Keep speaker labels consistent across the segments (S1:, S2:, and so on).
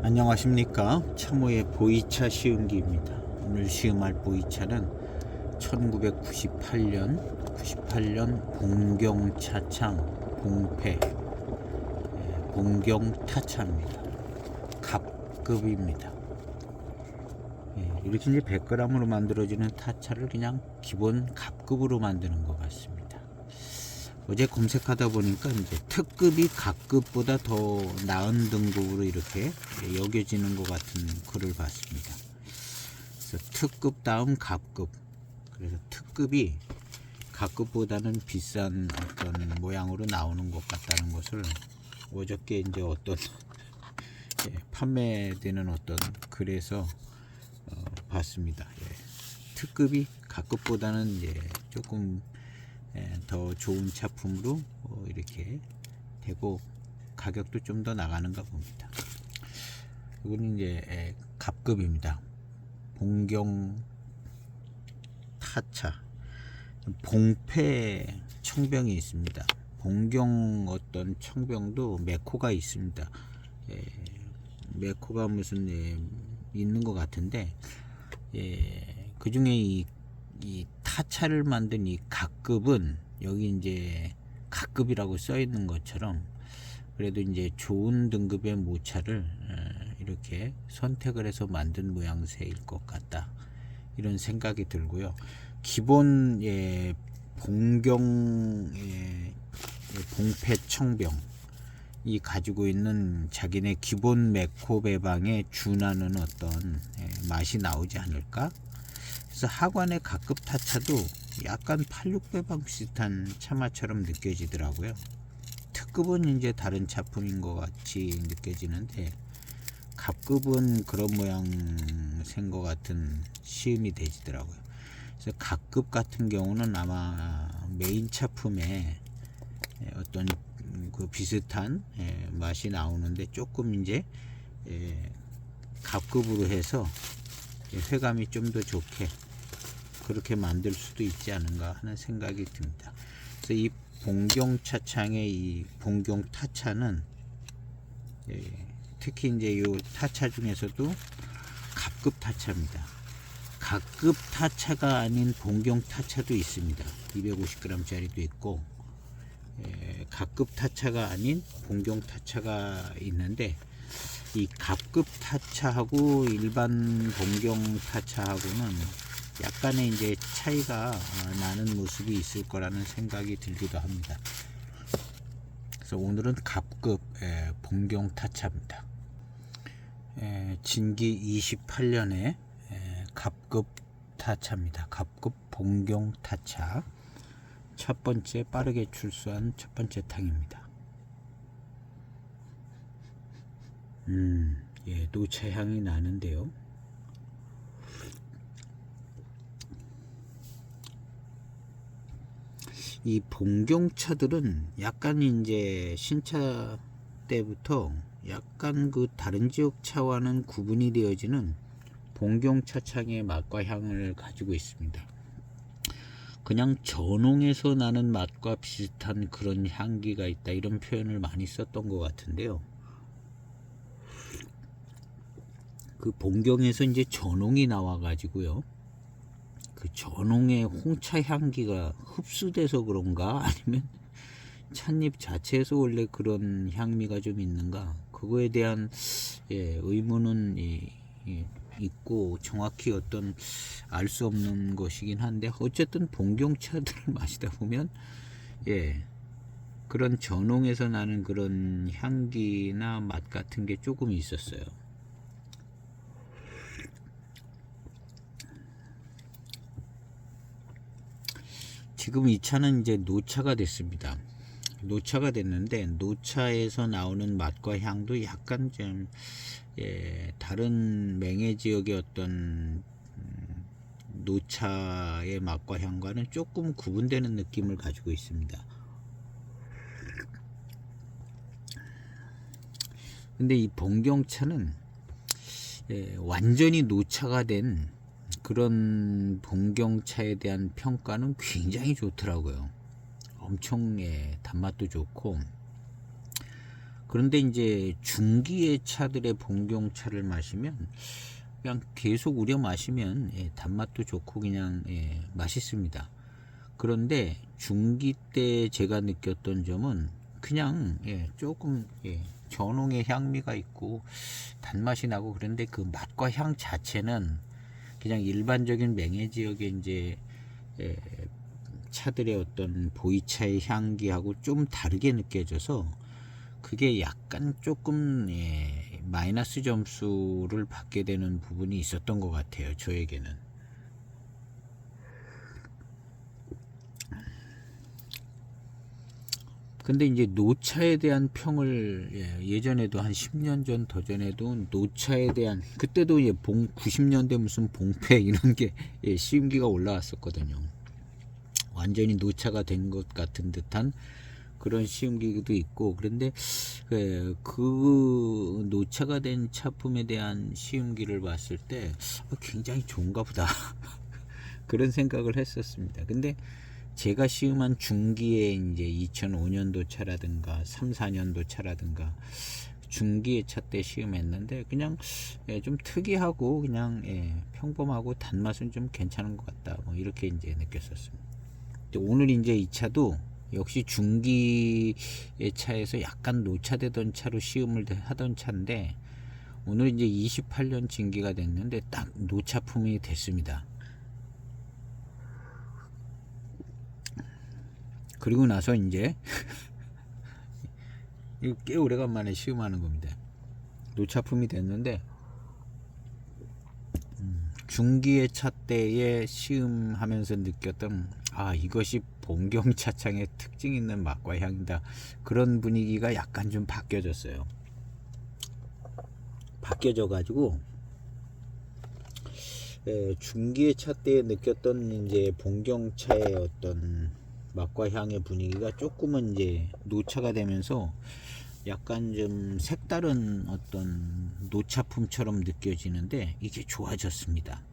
S1: 안녕하십니까. 참호의 보이차 시음기입니다. 오늘 시음할 보이차는 1998년 봉경차창 봉패 봉경타차입니다. 갑급입니다. 이렇게 이제 100g으로 만들어지는 타차를 그냥 기본 갑급으로 만드는 것 같습니다. 어제 검색하다 보니까 이제 특급이 갑급보다 더 나은 등급으로 이렇게 여겨지는 것 같은 글을 봤습니다. 그래서 특급 다음 갑급. 그래서 특급이 갑급보다는 비싼 어떤 모양으로 나오는 것 같다는 것을 어저께 이제 어떤 판매되는 어떤 글에서 봤습니다. 특급이 갑급보다는 이제 조금 더 좋은 차품으로 이렇게 되고 가격도 좀 더 나가는가 봅니다. 이건 이제 갑급입니다. 봉경 타차 봉패 청병이 있습니다. 봉경 어떤 청병도 매코가 있습니다. 매코가 무슨 있는 것 같은데 그 중에 이 타차를 만든 이 갑급은 여기 이제 갑급이라고 써 있는 것처럼 그래도 이제 좋은 등급의 모차를 이렇게 선택을 해서 만든 모양새일 것 같다, 이런 생각이 들고요. 기본 봉경 봉패 청병 이 가지고 있는 자기네 기본 매코 배방에 준하는 어떤 맛이 나오지 않을까. 그래서 하관의 갑급 타차도 약간 86배방 비슷한 차마처럼 느껴지더라고요. 특급은 이제 다른 차품인 것 같이 느껴지는데 갑급은 그런 모양새인 것 같은 시음이 되지더라고요. 그래서 갑급 같은 경우는 아마 메인 차품에 어떤 그 비슷한 맛이 나오는데 조금 이제 갑급으로 해서 회감이 좀 더 좋게 그렇게 만들 수도 있지 않은가 하는 생각이 듭니다. 그래서 이 봉경차창의 이 봉경타차는 특히 이제 이 타차 중에서도 갑급 타차입니다. 갑급 타차가 아닌 봉경타차도 있습니다. 250g짜리도 있고 갑급 타차가 아닌 봉경타차가 있는데 이 갑급 타차하고 일반 봉경 타차하고는 약간의 이제 차이가 나는 모습이 있을 거라는 생각이 들기도 합니다. 그래서 오늘은 갑급 봉경 타차입니다. 진기 28년에 갑급 타차입니다. 갑급 봉경 타차 첫 번째 빠르게 출소한 첫 번째 탕입니다. 노차 향이 나는데요. 이 봉경차들은 약간 이제 신차 때부터 약간 그 다른 지역 차와는 구분이 되어지는 봉경차창의 맛과 향을 가지고 있습니다. 그냥 전홍에서 나는 맛과 비슷한 그런 향기가 있다, 이런 표현을 많이 썼던 것 같은데요. 그 봉경에서 이제 전홍이 나와 가지고요, 그 전홍의 홍차 향기가 흡수돼서 그런가, 아니면 찻잎 자체에서 원래 그런 향미가 좀 있는가, 그거에 대한 의문은 있고 정확히 어떤 알 수 없는 것이긴 한데, 어쨌든 봉경차들을 마시다 보면 그런 전홍에서 나는 그런 향기나 맛 같은 게 조금 있었어요. 지금 이 차는 이제 노차가 됐습니다. 노차가 됐는데 노차에서 나오는 맛과 향도 약간 좀 다른 맹해 지역의 어떤 노차의 맛과 향과는 조금 구분되는 느낌을 가지고 있습니다. 근데 이 봉경차는 완전히 노차가 된 그런 봉경차에 대한 평가는 굉장히 좋더라고요. 엄청 단맛도 좋고, 그런데 이제 중기의 차들의 봉경차를 마시면 그냥 계속 우려 마시면 단맛도 좋고 그냥 맛있습니다. 그런데 중기 때 제가 느꼈던 점은 그냥 조금 전홍의 향미가 있고 단맛이 나고, 그런데 그 맛과 향 자체는 그냥 일반적인 맹해 지역의 이제 차들의 어떤 보이차의 향기하고 좀 다르게 느껴져서 그게 약간 조금 마이너스 점수를 받게 되는 부분이 있었던 것 같아요, 저에게는. 근데 이제 노차에 대한 평을 예전에도 한 10년 전 더 전에도 노차에 대한, 그때도 90년대 무슨 봉패 이런 게 시음기가 올라왔었거든요. 완전히 노차가 된 것 같은 듯한 그런 시음기도 있고, 그런데 그 노차가 된 차품에 대한 시음기를 봤을 때 굉장히 좋은가 보다 그런 생각을 했었습니다. 근데 제가 시음한 중기에 이제 2005년도 차라든가 3, 4년도 차라든가 중기의 차 때 시음했는데 그냥 좀 특이하고 그냥 평범하고 단맛은 좀 괜찮은 것 같다, 뭐 이렇게 이제 느꼈었습니다. 오늘 이제 이 차도 역시 중기의 차에서 약간 노차되던 차로 시음을 하던 차인데, 오늘 이제 28년 진기가 됐는데 딱 노차품이 됐습니다. 그리고 나서 이제 이거 꽤 오래간만에 시음하는 겁니다. 노차품이 됐는데 중기의 차 때에 시음하면서 느꼈던 이것이 봉경차창의 특징 있는 맛과 향이다, 그런 분위기가 약간 좀 바뀌어졌어요. 바뀌어져 가지고 중기의 차 때에 느꼈던 이제 봉경차의 어떤 맛과 향의 분위기가 조금은 이제 노차가 되면서 약간 좀 색다른 어떤 노차품처럼 느껴지는데 이게 좋아졌습니다.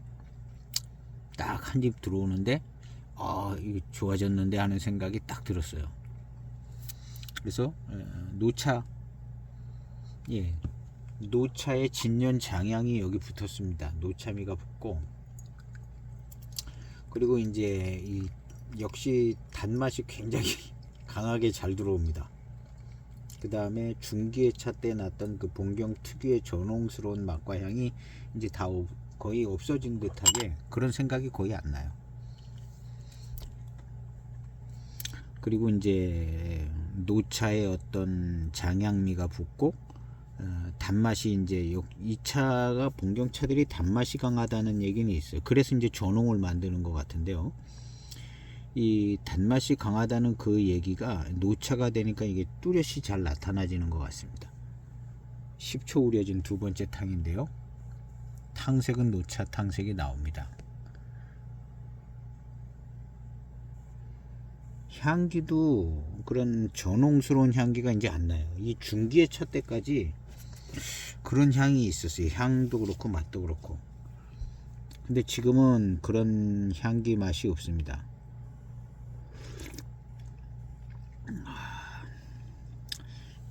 S1: 딱 한 입 들어오는데 이거 좋아졌는데 하는 생각이 딱 들었어요. 그래서 노차의 진년 장향이 여기 붙었습니다. 노차미가 붙고, 그리고 이제 역시 단맛이 굉장히 강하게 잘 들어옵니다. 그 다음에 중기의 차 때 났던 그 봉경 특유의 전홍스러운 맛과 향이 이제 다 거의 없어진 듯하게 그런 생각이 거의 안 나요. 그리고 이제 노차의 어떤 장향미가 붙고 단맛이 이제 이 차가 봉경차들이 단맛이 강하다는 얘기는 있어요. 그래서 이제 전홍을 만드는 것 같은데요. 이 단맛이 강하다는 그 얘기가 노차가 되니까 이게 뚜렷이 잘 나타나지는 것 같습니다. 10초 우려진 두 번째 탕인데요. 탕색은 노차 탕색이 나옵니다. 향기도 그런 전홍스러운 향기가 이제 안 나요. 이 중기의 차 때까지 그런 향이 있었어요. 향도 그렇고 맛도 그렇고. 근데 지금은 그런 향기 맛이 없습니다.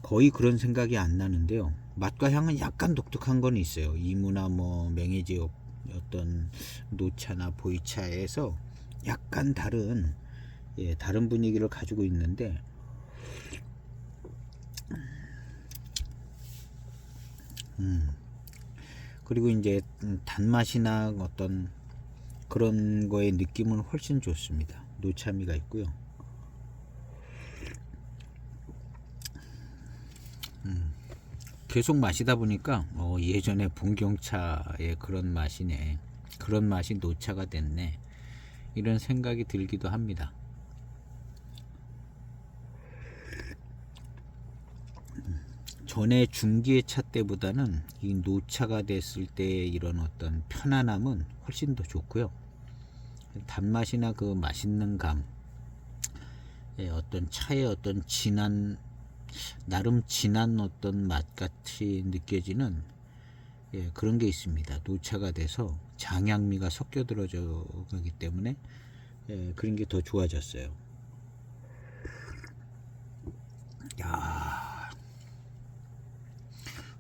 S1: 거의 그런 생각이 안 나는데요. 맛과 향은 약간 독특한 건 있어요. 이무나 뭐 맹해지역 어떤 노차나 보이차에서 약간 다른 다른 분위기를 가지고 있는데, 그리고 이제 단맛이나 어떤 그런 거의 느낌은 훨씬 좋습니다. 노차미가 있고요. 계속 마시다 보니까 예전에 봉경차의 그런 맛이네, 그런 맛이 노차가 됐네, 이런 생각이 들기도 합니다. 전에 중기의 차 때보다는 이 노차가 됐을 때 이런 어떤 편안함은 훨씬 더 좋고요. 단맛이나 그 맛있는 감, 어떤 차의 어떤 진한, 나름 진한 어떤 맛같이 느껴지는 그런 게 있습니다. 노차가 돼서 장향미가 섞여 들어져 가기 때문에 그런 게 더 좋아졌어요.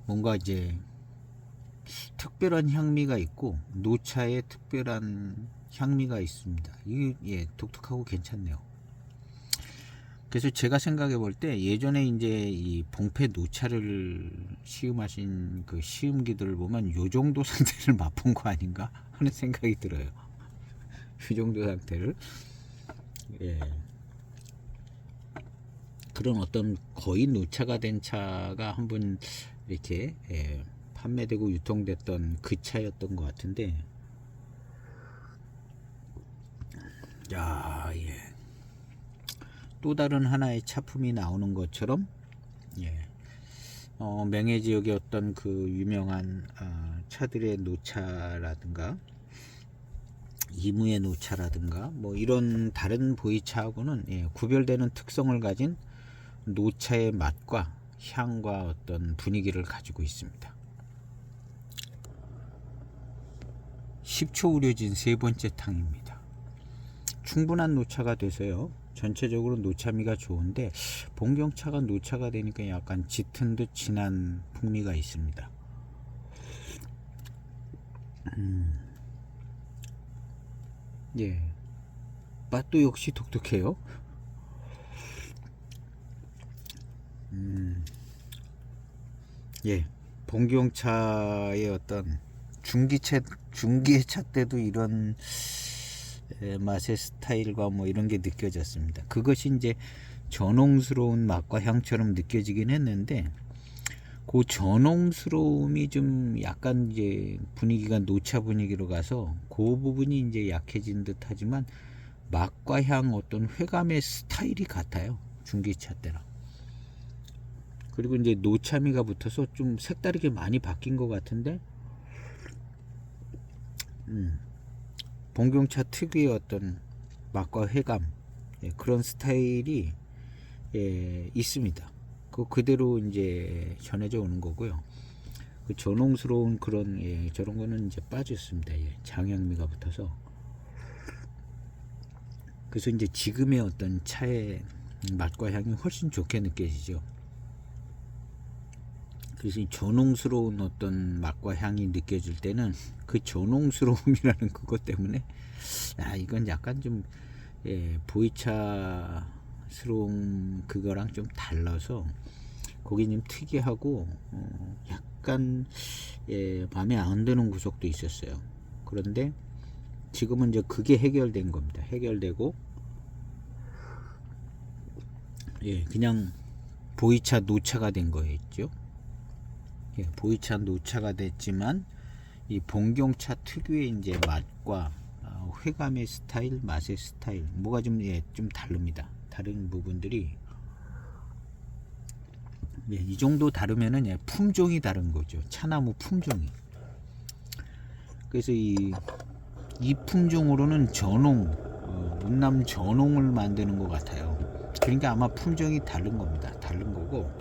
S1: 뭔가 이제 특별한 향미가 있고 노차에 특별한 향미가 있습니다. 이게 예, 독특하고 괜찮네요. 그래서 제가 생각해 볼 때 예전에 이제 이 봉폐 노차를 시음하신 그 시음기들을 보면 요 정도 상태를 맛본 거 아닌가 하는 생각이 들어요. 이 정도 상태를 예. 그런 어떤 거의 노차가 된 차가 한번 이렇게 예, 판매되고 유통됐던 그 차였던 것 같은데, 야, 예. 또 다른 하나의 차품이 나오는 것처럼 예. 명예 지역의 어떤 그 유명한 차들의 노차라든가 이무의 노차라든가 뭐 이런 다른 보이차하고는 예, 구별되는 특성을 가진 노차의 맛과 향과 어떤 분위기를 가지고 있습니다. 10초 우려진 세 번째 탕입니다. 충분한 노차가 돼서요. 전체적으로 노차미가 좋은데 봉경차가 노차가 되니까 약간 짙은 듯 진한 풍미가 있습니다. 예, 맛도 역시 독특해요. 예, 봉경차의 어떤 중기차 때도 이런 맛의 스타일과 뭐 이런 게 느껴졌습니다. 그것이 이제 전홍스러운 맛과 향처럼 느껴지긴 했는데 그 전홍스러움이 좀 약간 이제 분위기가 노차 분위기로 가서 그 부분이 이제 약해진 듯 하지만 맛과 향 어떤 회감의 스타일이 같아요. 중기차 때랑. 그리고 이제 노차미가 붙어서 좀 색다르게 많이 바뀐 것 같은데 봉경차 특유의 어떤 맛과 회감 예, 그런 스타일이 예, 있습니다. 그대로 이제 전해져 오는 거고요. 그 전홍스러운 그런 예, 저런 거는 이제 빠졌습니다. 예, 장향미가 붙어서. 그래서 이제 지금의 어떤 차의 맛과 향이 훨씬 좋게 느껴지죠. 그래서 이 전홍스러운 어떤 맛과 향이 느껴질 때는 그 전홍스러움이라는 그것 때문에 이건 약간 좀 예, 보이차스러운 그거랑 좀 달라서 거기 좀 특이하고 약간 예, 마음에 안 드는 구석도 있었어요. 그런데 지금은 이제 그게 해결된 겁니다. 해결되고 예, 그냥 보이차 노차가 된 거였죠. 예, 보이차 노차가 됐지만 이 봉경차 특유의 이제 맛과 회감의 스타일, 맛의 스타일 뭐가 좀, 예, 좀 다릅니다. 다른 부분들이 예, 이 정도 다르면은 예, 품종이 다른 거죠. 차나무 품종이. 그래서 이 품종으로는 전홍, 운남 전홍을 만드는 것 같아요. 그러니까 아마 품종이 다른 겁니다. 다른 거고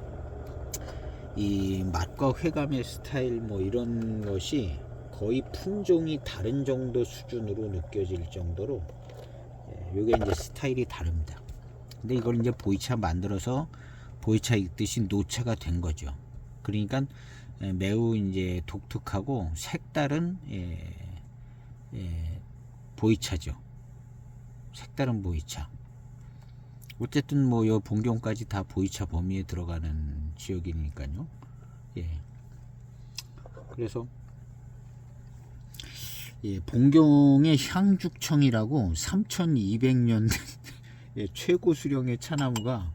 S1: 이 맛과 회감의 스타일 뭐 이런 것이 거의 품종이 다른 정도 수준으로 느껴질 정도로 요게 이제 스타일이 다릅니다. 근데 이걸 이제 보이차 만들어서 보이차 익듯이 노차가 된 거죠. 그러니까 매우 이제 독특하고 색다른 보이차죠. 색다른 보이차. 어쨌든 뭐 요 봉경까지 다 보이차 범위에 들어가는 지역이니까요. 예. 그래서 예, 봉경의 향죽청이라고 3200년 예, 최고 수령의 차나무가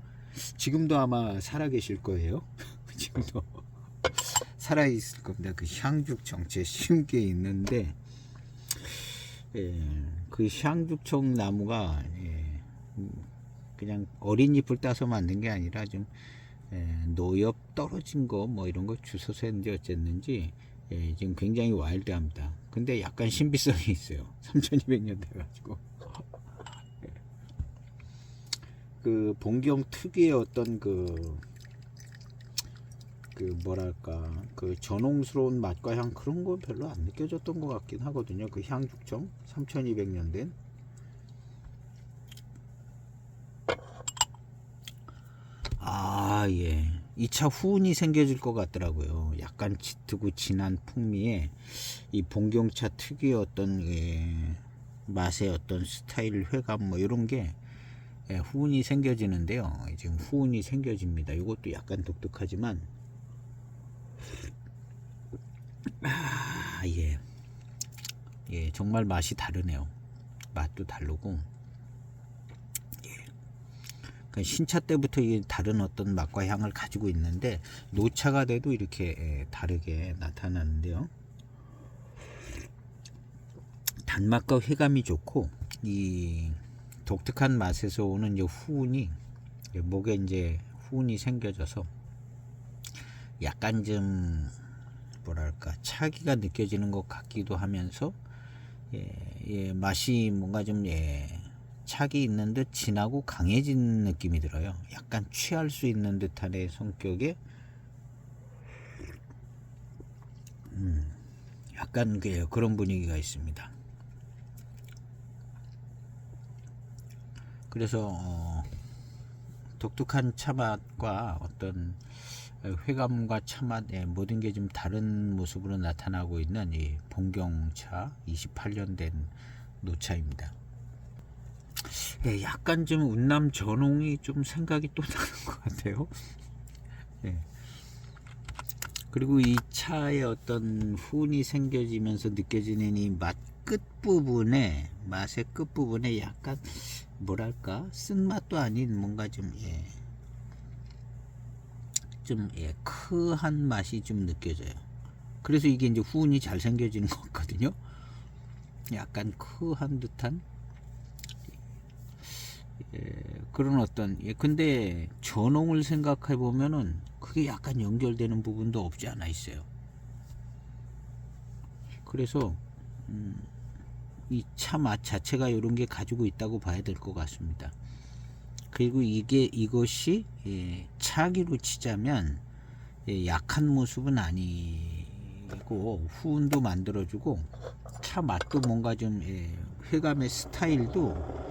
S1: 지금도 아마 살아계실 거예요. 지금도 살아있을 겁니다. 그 향죽청 제 쉬운 게 있는데 예, 그 향죽청 나무가 예, 그냥 어린 잎을 따서 만든 게 아니라 좀 노엽 떨어진 거 뭐 이런 거 주워서 했는지 어쨌는지 예, 지금 굉장히 와일드합니다. 근데 약간 신비성이 있어요. 3200년 돼가지고 그 봉경 특유의 어떤 그 뭐랄까 그 전홍스러운 맛과 향 그런 건 별로 안 느껴졌던 것 같긴 하거든요. 그 향죽청 3200년 된 예. 이 차 후운이 생겨질 것 같더라고요. 약간 짙고 진한 풍미에 이 봉경차 특유의 어떤 맛의 어떤 스타일 회감 뭐 이런 게 후운이 생겨지는데요. 지금 후운이 생겨집니다. 이것도 약간 독특하지만 예, 정말 맛이 다르네요. 맛도 다르고 그러니까 신차 때부터 이 다른 어떤 맛과 향을 가지고 있는데 노차가 돼도 이렇게 다르게 나타나는데요. 단맛과 회감이 좋고 이 독특한 맛에서 오는 이제 후운이 목에 이제 후운이 생겨져서 약간 좀 뭐랄까 차기가 느껴지는 것 같기도 하면서 맛이 뭔가 좀 차기 있는 듯 진하고 강해진 느낌이 들어요. 약간 취할 수 있는 듯한의 성격에 약간 그런 분위기가 있습니다. 그래서 독특한 차맛과 어떤 회감과 차맛 모든 게 좀 다른 모습으로 나타나고 있는 이 봉경차 28년 된 노차입니다. 약간 좀 운남 전홍이 좀 생각이 또 나는 것 같아요. 그리고 이 차의 어떤 훈이 생겨지면서 느껴지는 이 맛의 끝부분에 약간 뭐랄까 쓴맛도 아닌 뭔가 좀 크한 맛이 좀 느껴져요. 그래서 이게 이제 후운이 잘 생겨지는 것 같거든요. 약간 크한 듯한 그런 어떤 근데 전홍을 생각해 보면은 그게 약간 연결되는 부분도 없지 않아 있어요. 그래서 이 차 맛 자체가 이런 게 가지고 있다고 봐야 될 것 같습니다. 그리고 이것이 차기로 치자면 약한 모습은 아니고 후운도 만들어주고 차 맛도 뭔가 좀 회감의 스타일도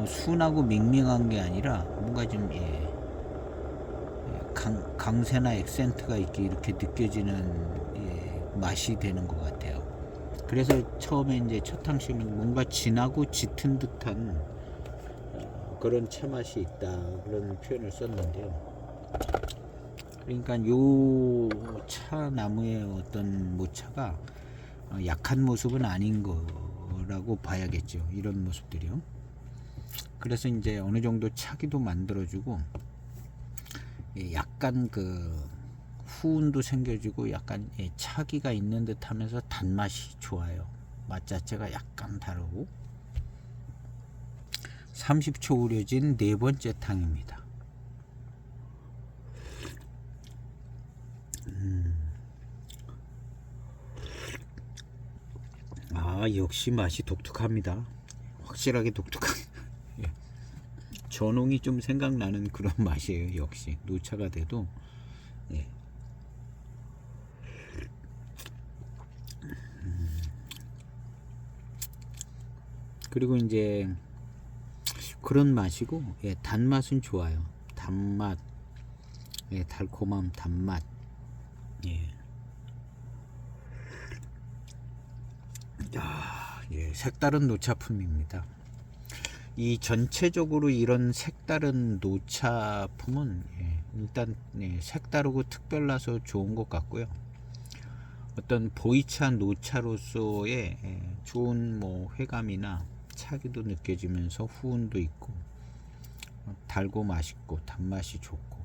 S1: 순하고 밍밍한 게 아니라 뭔가 좀 강세나 액센트가 있게 이렇게 느껴지는 맛이 되는 것 같아요. 그래서 처음에 이제 첫 탕심은 뭔가 진하고 짙은 듯한 그런 차 맛이 있다 그런 표현을 썼는데요. 그러니까 요 차 나무의 어떤 모차가 약한 모습은 아닌 거라고 봐야겠죠. 이런 모습들이요. 그래서 이제 어느 정도 차기도 만들어주고 약간 그 후운도 생겨지고 약간 차기가 있는 듯 하면서 단맛이 좋아요. 맛 자체가 약간 다르고 30초 우려진 네 번째 탕입니다. 역시 맛이 독특합니다. 확실하게 독특한 전홍이 좀 생각나는 그런 맛이에요. 역시 노차가 돼도 그리고 이제 그런 맛이고 단맛은 좋아요. 단맛 달콤함 단맛 색다른 노차품입니다. 이 전체적으로 이런 색다른 노차품은 일단 색다르고 특별나서 좋은 것 같고요. 어떤 보이차 노차로서의 좋은 뭐 회감이나 차기도 느껴지면서 후운도 있고 달고 맛있고 단맛이 좋고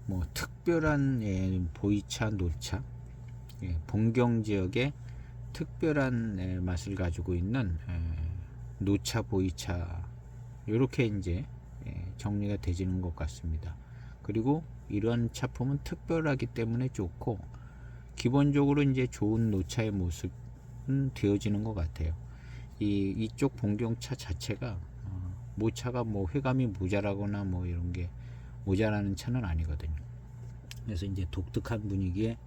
S1: 뭐 특별한 보이차 노차 봉경 지역의 특별한 맛을 가지고 있는 노차 보이차 이렇게 이제 정리가 되지는 것 같습니다. 그리고 이런 차품은 특별하기 때문에 좋고 기본적으로 이제 좋은 노차의 모습은 되어지는 것 같아요. 이쪽 봉경차 자체가 모차가 뭐 회감이 모자라거나 뭐 이런 게 모자라는 차는 아니거든요. 그래서 이제 독특한 분위기의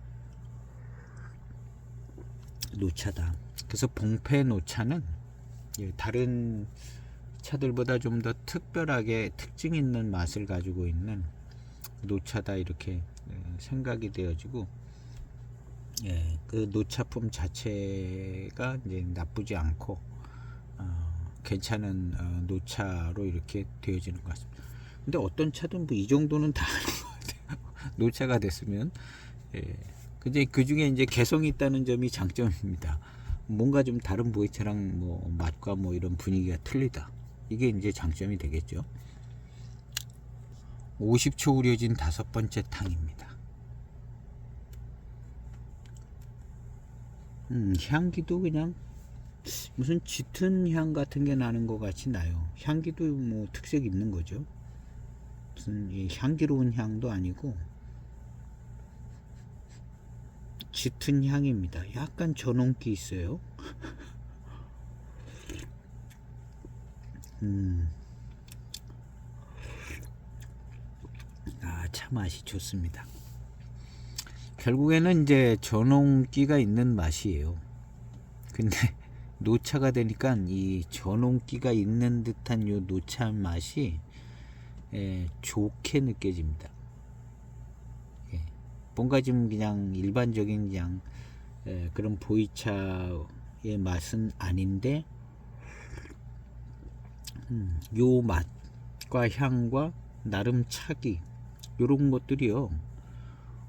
S1: 노차다. 그래서 봉패 노차는 다른 차들보다 좀 더 특별하게 특징 있는 맛을 가지고 있는 노차다 이렇게 생각이 되어지고, 예, 그 노차품 자체가 이제 나쁘지 않고 괜찮은 노차로 이렇게 되어지는 것 같습니다. 근데 어떤 차든 뭐 이 정도는 다 하는 것 같아요. 노차가 됐으면. 예. 근데 그 중에 이제 개성이 있다는 점이 장점입니다. 뭔가 좀 다른 보이차랑 뭐 맛과 뭐 이런 분위기가 틀리다. 이게 이제 장점이 되겠죠. 50초 우려진 5번째 탕입니다. 향기도 그냥 무슨 짙은 향 같은 게 나는 것 같이 나요. 향기도 뭐 특색 있는 거죠. 무슨 향기로운 향도 아니고 짙은 향입니다. 약간 전홍기 있어요. 차 맛이 좋습니다. 결국에는 이제 전홍기가 있는 맛이에요. 근데 노차가 되니까 이 전홍기가 있는 듯한 요 노차 맛이 좋게 느껴집니다. 뭔가 좀 그냥 일반적인 그냥 그런 보이차의 맛은 아닌데, 요 맛과 향과 나름 차기 요런 것들이요,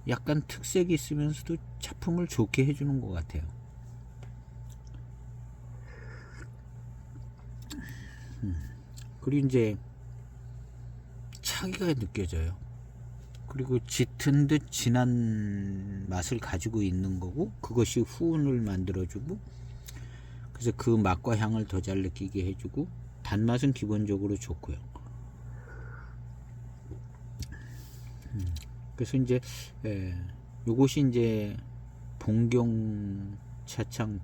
S1: 약간 특색이 있으면서도 차품을 좋게 해주는 것 같아요. 그리고 이제 차기가 느껴져요. 그리고 짙은 듯 진한 맛을 가지고 있는 거고, 그것이 후운을 만들어주고, 그래서 그 맛과 향을 더 잘 느끼게 해주고, 단맛은 기본적으로 좋고요. 그래서 이제 요것이 이제 봉경 차창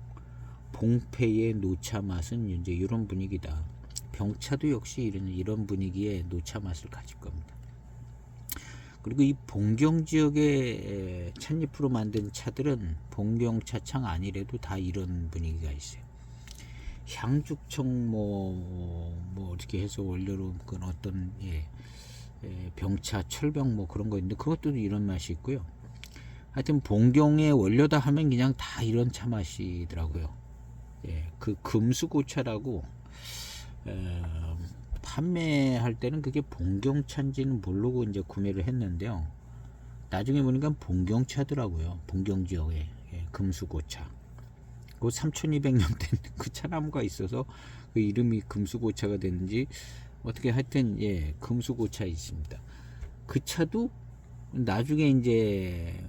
S1: 봉패의 노차 맛은 이제 이런 분위기다. 병차도 역시 이런 분위기의 노차 맛을 가질 겁니다. 그리고 이 봉경 지역의 찻잎으로 만든 차들은 봉경 차창 아니래도 다 이런 분위기가 있어요. 향죽청 뭐 어떻게 해서 원료로 그 어떤 병차 철병 뭐 그런 거 있는데 그것도 이런 맛이 있고요. 하여튼 봉경의 원료다 하면 그냥 다 이런 차 맛이더라고요. 그 금수고차라고 판매할 때는 그게 봉경차인지는 모르고 이제 구매를 했는데요. 나중에 보니까 봉경차더라고요. 봉경 지역에 금수고차. 그 3200년 된 그 차나무가 있어서 그 이름이 금수고차가 됐는지 어떻게 하여튼 금수고차 있습니다. 그 차도 나중에 이제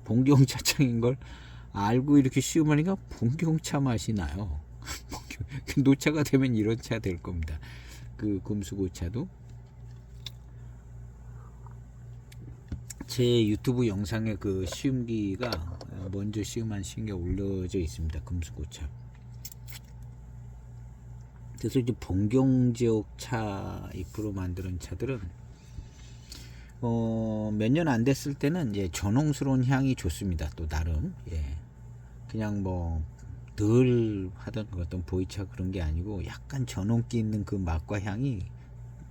S1: 봉경차창인 걸 알고 이렇게 시음하니까 봉경차 맛이 나요. 노차가 되면 이런 차 될 겁니다. 그 금수고차도 제 유튜브 영상에 그 시음기가 먼저 시음한 시음기 올려져 있습니다. 금수고차. 그래서 이제 봉경 지역 차 잎으로 만드는 차들은 몇 년 안 됐을 때는 이제 전홍스러운 향이 좋습니다. 또 나름 그냥 뭐 늘 하던 어떤 보이차 그런 게 아니고 약간 전홍기 있는 그 맛과 향이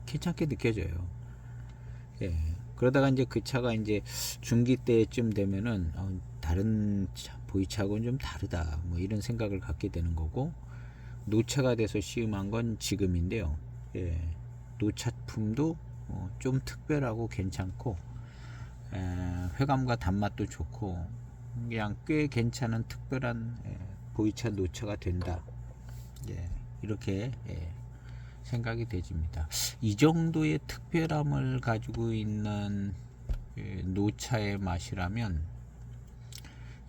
S1: 괜찮게 느껴져요. 그러다가 이제 그 차가 이제 중기 때쯤 되면은 다른 보이차하고는 좀 다르다 뭐 이런 생각을 갖게 되는 거고, 노차가 돼서 시음한 건 지금인데요. 노차품도 좀 특별하고 괜찮고 회감과 단맛도 좋고 그냥 꽤 괜찮은 특별한 보이차 노차가 된다. 이렇게 생각이 되집니다. 이 정도의 특별함을 가지고 있는 노차의 맛이라면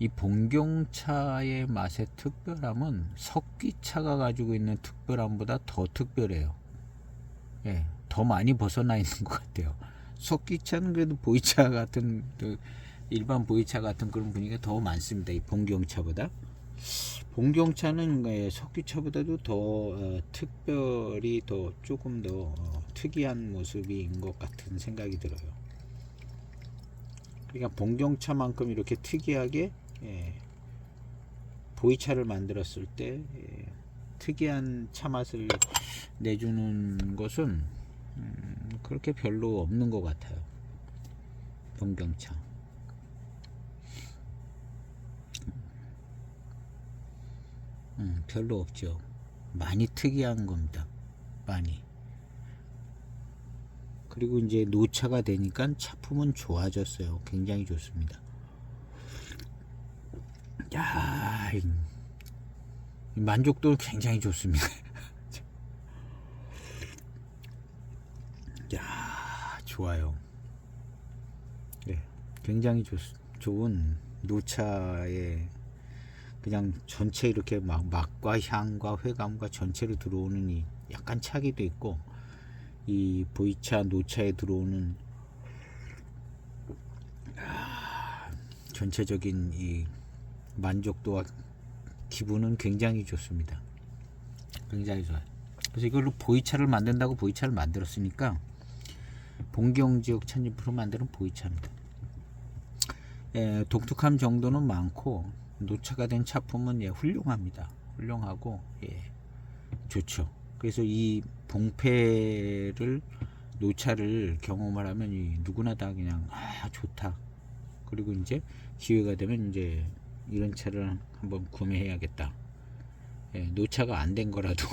S1: 이 봉경차의 맛의 특별함은 석기차가 가지고 있는 특별함보다 더 특별해요. 더 많이 벗어나 있는 것 같아요. 석기차는 그래도 보이차 같은 일반 보이차 같은 그런 분위기가 더 많습니다. 이 봉경차보다. 봉경차는 석기차보다도 더 특별히 더 조금 더 특이한 모습인 것 같은 생각이 들어요. 그러니까 봉경차만큼 이렇게 특이하게 보이차를 만들었을 때 특이한 차 맛을 내주는 것은 그렇게 별로 없는 것 같아요. 동경차. 별로 없죠. 많이 특이한 겁니다. 많이. 그리고 이제 노차가 되니까 차품은 좋아졌어요. 굉장히 좋습니다. 야, 이 만족도 굉장히 좋습니다. 야, 좋아요. 네, 굉장히 좋은 노차에 그냥 전체 이렇게 막 맛과 향과 회감과 전체로 들어오는 이 약간 차기도 있고, 이 보이차 노차에 들어오는 전체적인 이 만족도와 기분은 굉장히 좋습니다. 굉장히 좋아요. 그래서 이걸로 보이차를 만든다고 보이차를 만들었으니까 봉경지역 찻잎으로 만드는 보이차입니다. 독특함 정도는 많고 노차가 된 차품은 훌륭합니다. 훌륭하고 좋죠. 그래서 이 봉패를 노차를 경험을 하면 누구나 다 그냥 좋다. 그리고 이제 기회가 되면 이제 이런 차를 한번 구매해야겠다. 노차가 안 된 거라도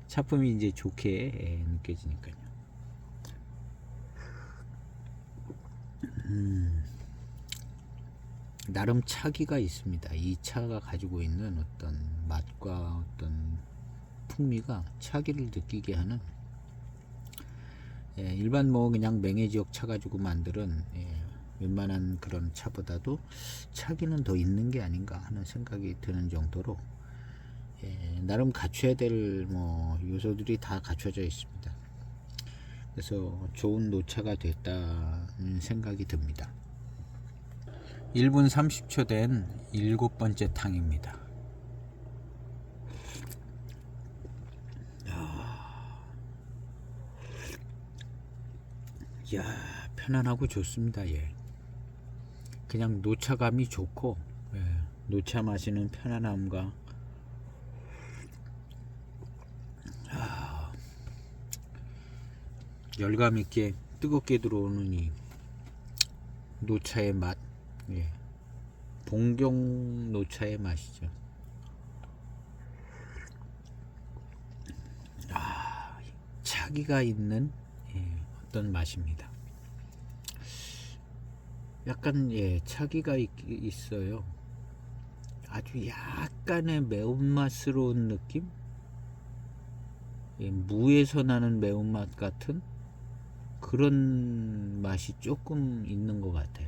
S1: 차품이 이제 좋게 느껴지니까요. 나름 차기가 있습니다. 이 차가 가지고 있는 어떤 맛과 어떤 풍미가 차기를 느끼게 하는, 일반 뭐 그냥 맹해지역 차 가지고 만드는 웬만한 그런 차보다도 차기는 더 있는 게 아닌가 하는 생각이 드는 정도로 나름 갖춰야 될 뭐 요소들이 다 갖춰져 있습니다. 그래서 좋은 노차가 됐다는 생각이 듭니다. 1분 30초 된 7번째 탕입니다. 이야, 편안하고 좋습니다. 그냥 노차감이 좋고, 노차 마시는 편안함과 열감 있게 뜨겁게 들어오는 이 노차의 맛, 봉경 노차의 맛이죠. 차기가 있는 어떤 맛입니다. 약간 차기가 있어요. 아주 약간의 매운맛스러운 느낌? 무에서 나는 매운맛 같은 그런 맛이 조금 있는 것 같아요.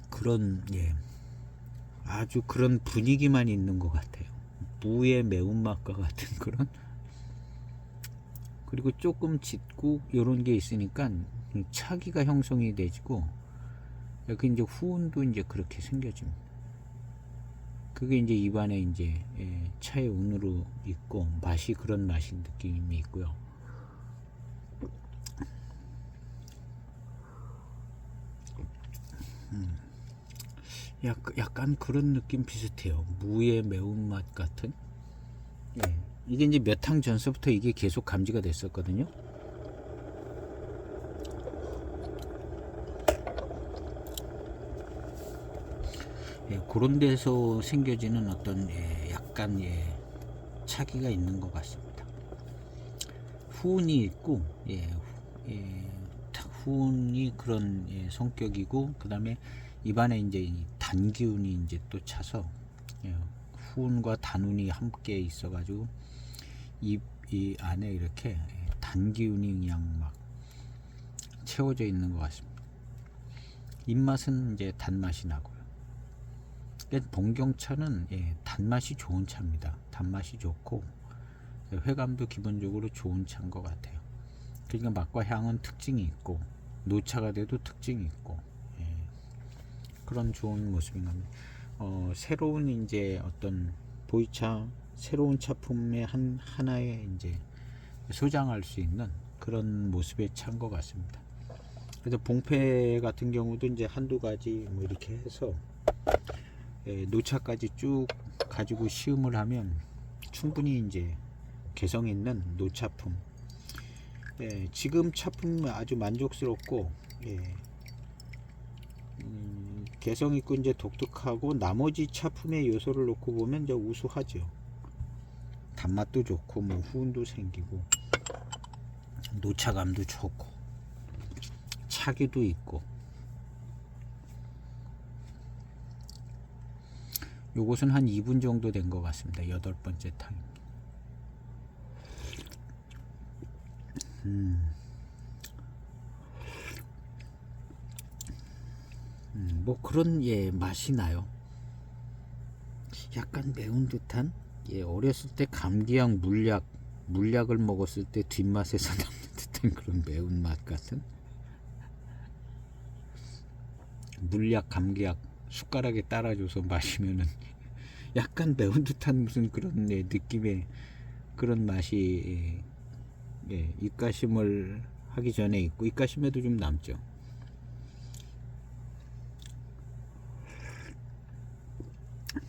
S1: 그런 아주 그런 분위기만 있는 것 같아요. 무의 매운맛과 같은 그런. 그리고 조금 짙고 요런 게 있으니까 차기가 형성이 되지고, 여기 이제 후운도 이제 그렇게 생겨집니다. 그게 이제 입안에 이제 차의 운으로 있고, 맛이 그런 맛인 느낌이 있고요. 약간 그런 느낌 비슷해요. 무의 매운맛 같은. 이게 이제 몇 탕 전서부터 이게 계속 감지가 됐었거든요. 그런 데서 생겨지는 어떤 약간 차기가 있는 것 같습니다. 후운이 있고, 후운이 그런 성격이고, 그 다음에 입안에 이제 단기운이 이제 또 차서 후운과 단운이 함께 있어가지고 이 안에 이렇게 단기운이 그냥 막 채워져 있는 것 같습니다. 입맛은 이제 단맛이 나고요. 봉경차는 단맛이 좋은 차입니다. 단맛이 좋고 회감도 기본적으로 좋은 차인 것 같아요. 그러니까 맛과 향은 특징이 있고, 노차가 돼도 특징이 있고, 그런 좋은 모습인 겁니다. 새로운 이제 어떤 보이차, 새로운 차품의 하나의 이제 소장할 수 있는 그런 모습의 차인 것 같습니다. 그래서 봉패 같은 경우도 이제 한두 가지 뭐 이렇게 해서 노차까지 쭉 가지고 시음을 하면 충분히 이제 개성 있는 노차품. 예, 지금 차품 아주 만족스럽고, 예, 개성 있고 이제 독특하고, 나머지 차품의 요소를 놓고 보면 이제 우수하죠. 단맛도 좋고, 뭐 후운도 생기고, 노차감도 좋고, 차기도 있고. 요것은 한 2분 정도 된 것 같습니다. 8번째 탕입니다. 뭐 그런 예 맛이 나요. 약간 매운 듯한, 예, 어렸을 때 감기약 물약을 먹었을 때 뒷맛에서 나는 듯한 그런 매운맛 같은, 물약 감기약 숟가락에 따라줘서 마시면은 약간 매운 듯한 무슨 그런 예, 느낌의 그런 맛이, 예, 입가심을 하기 전에 있고 입가심에도 좀 남죠.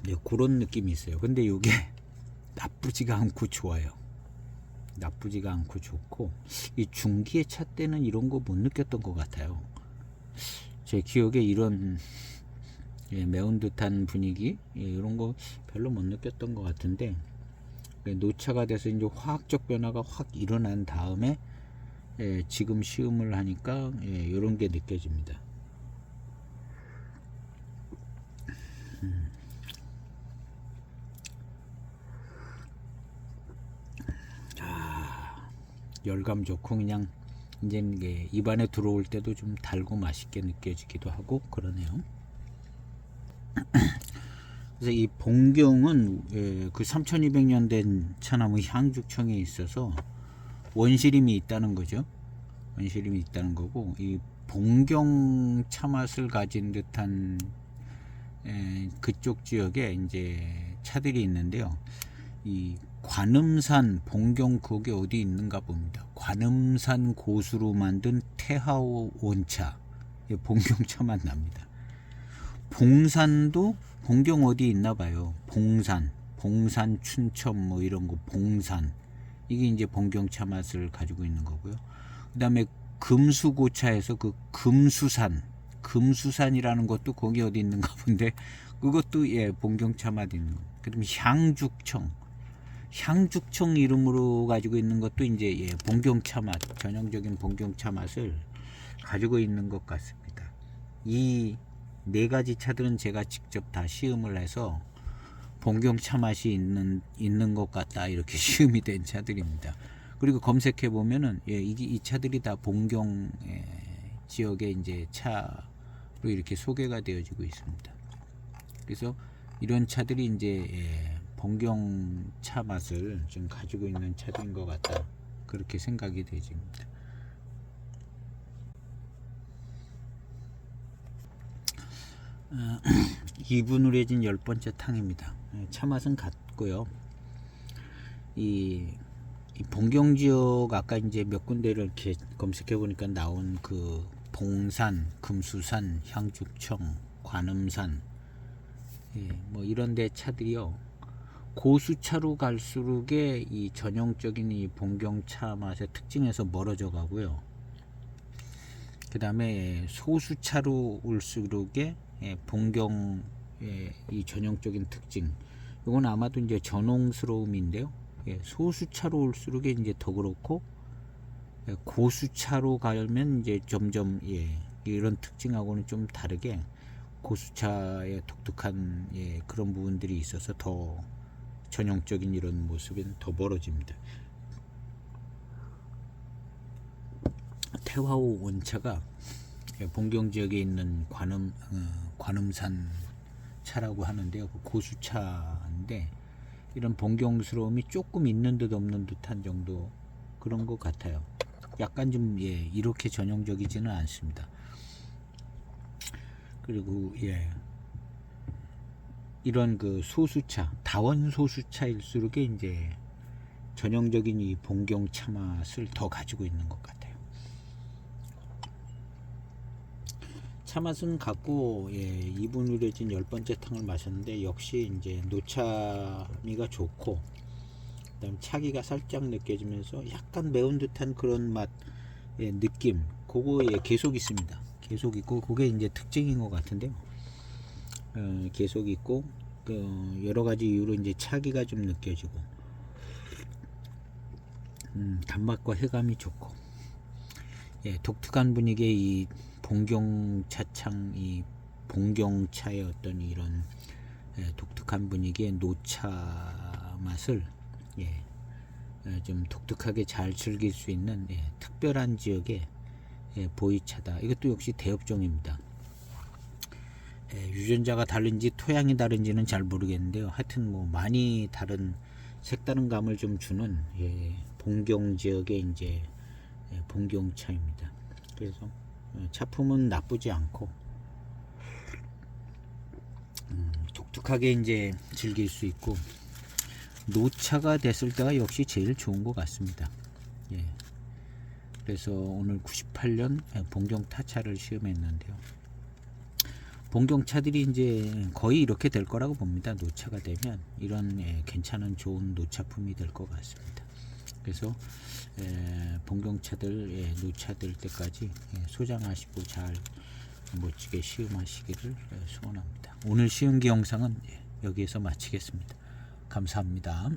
S1: 네, 그런 느낌이 있어요. 근데 이게 나쁘지가 않고 좋아요. 나쁘지가 않고 좋고, 이 중기의 차 때는 이런 거 못 느꼈던 것 같아요. 제 기억에 이런, 예, 매운 듯한 분위기, 예, 이런 거 별로 못 느꼈던 것 같은데, 노차가 돼서 이제 화학적 변화가 확 일어난 다음에, 예, 지금 시음을 하니까, 예, 이런 게 느껴집니다. 열감 좋고, 그냥 이제 입안에 들어올 때도 좀 달고 맛있게 느껴지기도 하고 그러네요. 그래서 이 봉경은, 예, 그 3200년 된 차나무 향죽청에 있어서 원시림이 있다는 거죠. 원시림이 있다는 거고, 이 봉경 차 맛을 가진 듯한, 예, 그쪽 지역에 이제 차들이 있는데요. 이 관음산 봉경 그게 어디 있는가 봅니다. 관음산 고수로 만든 태하오 원차, 봉경차만 납니다. 봉산도 봉경 어디 있나 봐요. 봉산 춘천 뭐 이런 거, 봉산, 이게 이제 봉경차 맛을 가지고 있는 거고요. 그 다음에 금수고차에서 그 금수산이라는 것도 거기 어디 있는가 본데, 그것도 예 봉경차 맛 있는 거. 그다음에 향죽청 이름으로 가지고 있는 것도 이제 예, 봉경차 맛, 전형적인 봉경차 맛을 가지고 있는 것 같습니다. 이 네 가지 차들은 제가 직접 다 시음을 해서 봉경차 맛이 있는 것 같다, 이렇게 시음이 된 차들입니다. 그리고 검색해 보면은, 예, 이 차들이 다 봉경, 예, 지역의 이제 차로 이렇게 소개가 되어지고 있습니다. 그래서 이런 차들이 이제, 예, 봉경차 맛을 좀 가지고 있는 차들인 것 같다, 그렇게 생각이 되집니다. 어, 2분 후려진 10번째 탕입니다. 차 맛은 같고요. 이 봉경 지역 아까 이제 몇 군데를 이렇게 검색해 보니까 나온 그 봉산, 금수산, 향죽청, 관음산, 예, 뭐 이런 데 차들이요, 고수차로 갈수록에 이 전형적인 이 봉경차 맛의 특징에서 멀어져 가고요. 그 다음에 소수차로 올수록에, 예, 봉경의 이 전형적인 특징, 이건 아마도 이제 전홍스러움인데요. 예, 소수차로 올수록에 이제 더 그렇고, 예, 고수차로 가면 이제 점점, 예, 이런 특징하고는 좀 다르게 고수차의 독특한, 예, 그런 부분들이 있어서 더 전형적인 이런 모습은 더 멀어집니다. 태화호 원차가 봉경 지역에 있는 관음산 차라고 하는데요. 그 고수차인데, 이런 봉경스러움이 조금 있는 듯 없는 듯한 정도, 그런 것 같아요. 약간 좀, 예, 이렇게 전형적이지는 않습니다. 그리고 예, 이런 그 소수차, 다원 소수차일수록에 이제 전형적인 이 봉경차 맛을 더 가지고 있는 것 같아요. 차 맛은 같고, 예, 2분 우려진 10번째 탕을 마셨는데, 역시 이제 노차미가 좋고, 그다음 차기가 살짝 느껴지면서 약간 매운 듯한 그런 맛, 예, 느낌, 그거 예, 계속 있습니다. 계속 있고 그게 이제 특징인 것 같은데요. 계속 있고 여러 가지 이유로 이제 차기가 좀 느껴지고 단맛과 해감이 좋고, 예, 독특한 분위기의 이 봉경차창, 이 봉경차의 어떤 이런 예, 독특한 분위기의 녹차 맛을 예, 좀 독특하게 잘 즐길 수 있는 예, 특별한 지역의 예, 보이차다. 이것도 역시 대업종입니다. 예, 유전자가 다른지 토양이 다른지는 잘 모르겠는데요. 하여튼 뭐 많이 다른 색다른 감을 좀 주는 예, 봉경 지역의 이제 예, 봉경차입니다. 그래서 차품은 나쁘지 않고 독특하게 이제 즐길 수 있고, 노차가 됐을 때가 역시 제일 좋은 것 같습니다. 예. 그래서 오늘 98년 봉경 타차를 시음했는데요. 봉경차들이 이제 거의 이렇게 될 거라고 봅니다. 노차가 되면 이런 예, 괜찮은 좋은 노차품이 될 것 같습니다. 그래서 봉경차들 예, 노차될 때까지 예, 소장하시고 잘 멋지게 시음하시기를 소원합니다. 오늘 시음기 영상은 예, 여기에서 마치겠습니다. 감사합니다.